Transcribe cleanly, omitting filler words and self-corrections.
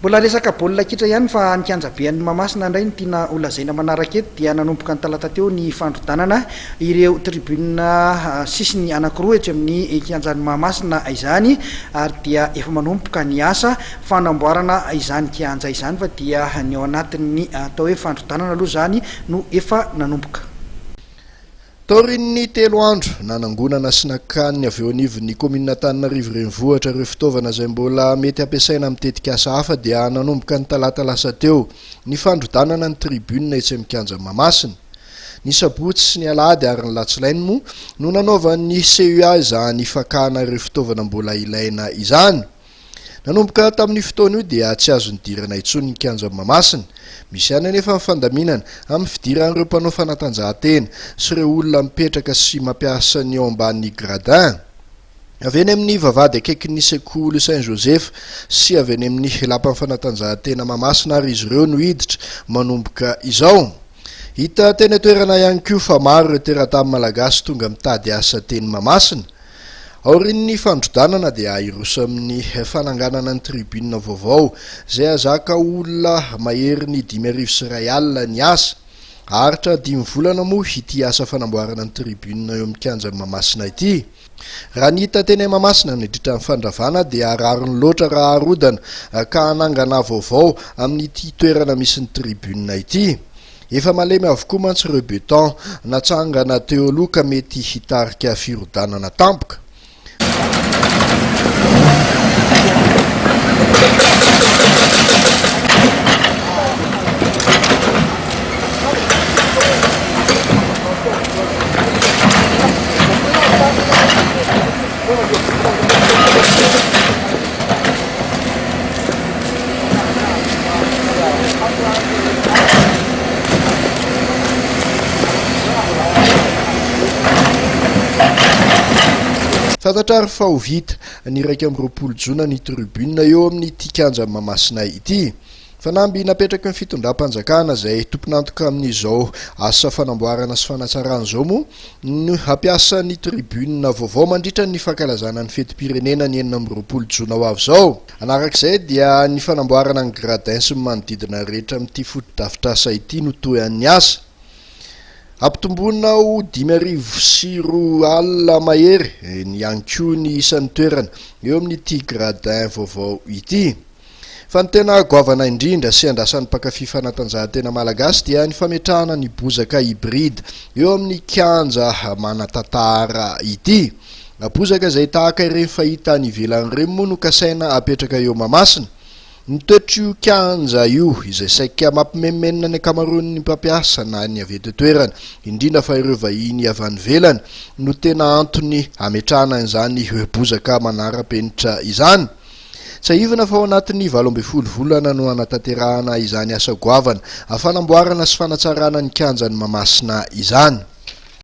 Mbola resaka baolina kitra ihany fa nikanja bean'ny Mahamasina indray ny tiana olazaina manaraka eto dia nanomboka ny talata teo ny fandrodanana ireo tribune sisiny anankiroa etsy amin'ny kianjan'ny Mahamasina izany ary dia efa manomboka ny asa fanamboarana izany kianja izany fa dia ny ao anatin'ny atao hoe fandrodanana aloha zany no efa nanomboka. Taorin'ny 3 andro nanangonana sy nakaniny avy eo anivon'ny komina Antananarivo renivohitra ireo fitaovana izay mbola mety ampiasaina amin'ny tetika asa hafa dia nanomboka ny talata lasa teo ny fandrodanana ny tribune etsy amin'ny kianja Mahamasina. Ny sabotsy sy ny alahady ary ny latsilainy moa no nanaovan'ny CUA izany fakana ireo fitaovana mbola ilaina izany. Nanomboka tamin'ny fotoana io dia tsy azo nidirana intsony ny kianja Mahamasina. Misy ihany anefa mifandaminana amin'ny fidiran'ireo mpanao fanatanjahantena sy ireo olona mipetraka sy mampiasa ny ao ambanin'ny gradin. Avy eny amin'ny vavahady akaikin'ny sekoly Saint Joseph sy avy eny amin'ny lapan'ny fanatanjahantena Mahamasina ary izy ireo no hiditra manomboka izao. Hita tena toerana ihany koa fa maro ireo teratany malagasy tonga mitady asa teny Mahamasina. Aorin'ny fandrodanana dia iroso amin'ny fananganana ny tribune vaovao izay azaka olona mahery ny 5,1 alina ny asa. Haritra 5 volana moa ity asa fanamboarana ny tribune eo amin'ny kianja Mahamasina ity. Raha ny hita teny Mahamasina nidritra ny fandravana dia rariny loatra raha harodana ka hanangana vaovao amin'ity toerana misy ny tribune ity. Efa malemy avokoa mantsy ireo beton natsangana teo aloha ka mety hitarika firodanana tampoka. Fantatrary fa ho vita ny 2 jona ny tribune eo amin'ny kianja Mahamasina ity. Fanamby napetraka ny fitondram-panjakana izay tomponantoka amin'izao asa fanamboarana sy fanatsarana izao moa no hampiasa ny tribune vaovao mandritra ny fankalazana ny fetim-pirenena ny 20 jona ho avy izao. Anarak'izay dia ny fanamboarana ny gradin sy manodidina rehetra amin'ity foto-drafitr'asa ity no toy an'ny asa. Ampitombona ho 5,4 alina mahery ny ankoa ny isan'ny toerana eo amin'ity gradin vaovao ity. Fa ny tena goavana indrindra sy andrasan'ny mpankafy fanatanjahantena malagasy dia ny fametrahana ny bozaka hybride eo amin'ny kianja manatantara ity. Bozaka izay tahaka ireny fahita any ivelan'ireny moa no kasaina apetraka eo Mahamasina. Ny toetro kianja io izay saika mampimemenina ny akamaroan'ny mpampiasa na ny avy eto toerana indrindra fa ireo vahiny avy any ivelany no tena antony ametrahana izany bozaka manara-penitra izany. Tsy ahivana fa ao anatin'ny 12 volana no anatanterahana izany asa goavana fanamboarana sy fanatsarana ny kianjan'ny Mahamasina izany.